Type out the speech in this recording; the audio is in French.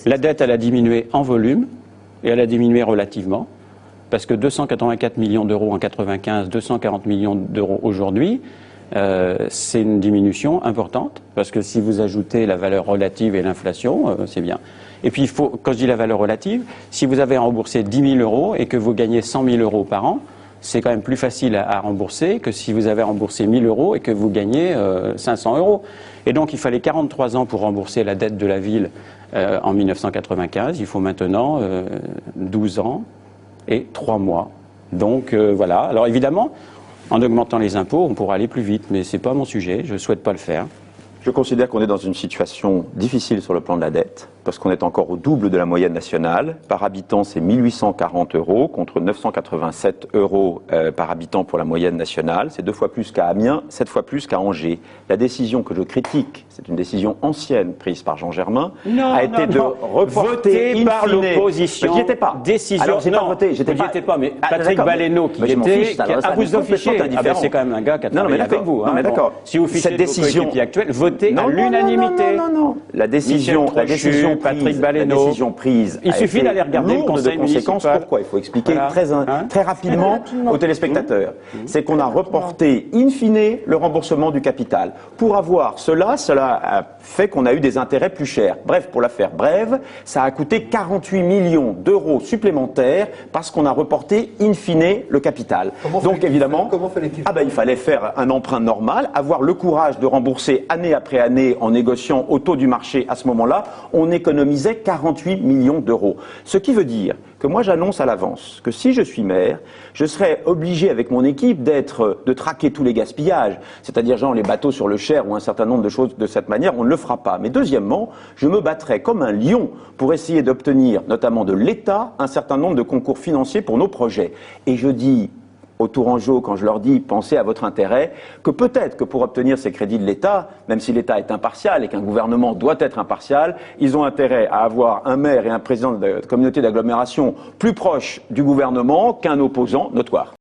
La dette, elle a diminué en volume et elle a diminué relativement. Parce que 284 millions d'euros en 95, 240 millions d'euros aujourd'hui, c'est une diminution importante. Parce que si vous ajoutez la valeur relative et l'inflation, c'est bien. Et puis, quand je dis la valeur relative, si vous avez remboursé 10 000 euros et que vous gagnez 100 000 euros par an, c'est quand même plus facile à rembourser que si vous avez remboursé 1 000 euros et que vous gagnez 500 euros. Et donc, il fallait 43 ans pour rembourser la dette de la ville en 1995. Il faut maintenant 12 ans et 3 mois. Donc, voilà. Alors, évidemment, en augmentant les impôts, on pourra aller plus vite, mais ce n'est pas mon sujet. Je ne souhaite pas le faire. Je considère qu'on est dans une situation difficile sur le plan de la dette, parce qu'on est encore au double de la moyenne nationale. Par habitant, c'est 1 840 euros contre 987 euros par habitant pour la moyenne nationale. C'est 2 fois plus qu'à Amiens, 7 fois plus qu'à Angers. La décision que je critique, c'est une décision ancienne prise par Jean Germain, a été de reporter par l'opposition. J'y étais pas. Décision. Alors, j'ai pas voté. J'y étais pas, mais Patrick Baleineau qui était... vous affichez. C'est quand même un gars qui a travaillé avec vous. Non, mais d'accord. Si vous fichez vos coéquipiers actuels, votez à l'unanimité. Non. La décision prise. Il suffit d'aller regarder le conseil municipal. Pourquoi? Il faut expliquer très rapidement aux téléspectateurs. C'est qu'on a reporté in fine le remboursement du capital. Pour avoir cela a fait qu'on a eu des intérêts plus chers. Bref, pour la faire brève, ça a coûté 48 millions d'euros supplémentaires parce qu'on a reporté in fine le capital. Donc évidemment, il fallait faire un emprunt normal, avoir le courage de rembourser année après année en négociant au taux du marché à ce moment-là, on économisait 48 millions d'euros. Ce qui veut dire que moi j'annonce à l'avance que si je suis maire, je serai obligé avec mon équipe de traquer tous les gaspillages, c'est-à-dire genre les bateaux sur le Cher ou un certain nombre de choses de cette manière, on ne le fera pas. Mais deuxièmement, je me battrai comme un lion pour essayer d'obtenir, notamment de l'État, un certain nombre de concours financiers pour nos projets. Et je dis aux Tourangeaux, quand je leur dis pensez à votre intérêt, que peut-être que pour obtenir ces crédits de l'État, même si l'État est impartial et qu'un gouvernement doit être impartial, ils ont intérêt à avoir un maire et un président de communauté d'agglomération plus proches du gouvernement qu'un opposant notoire.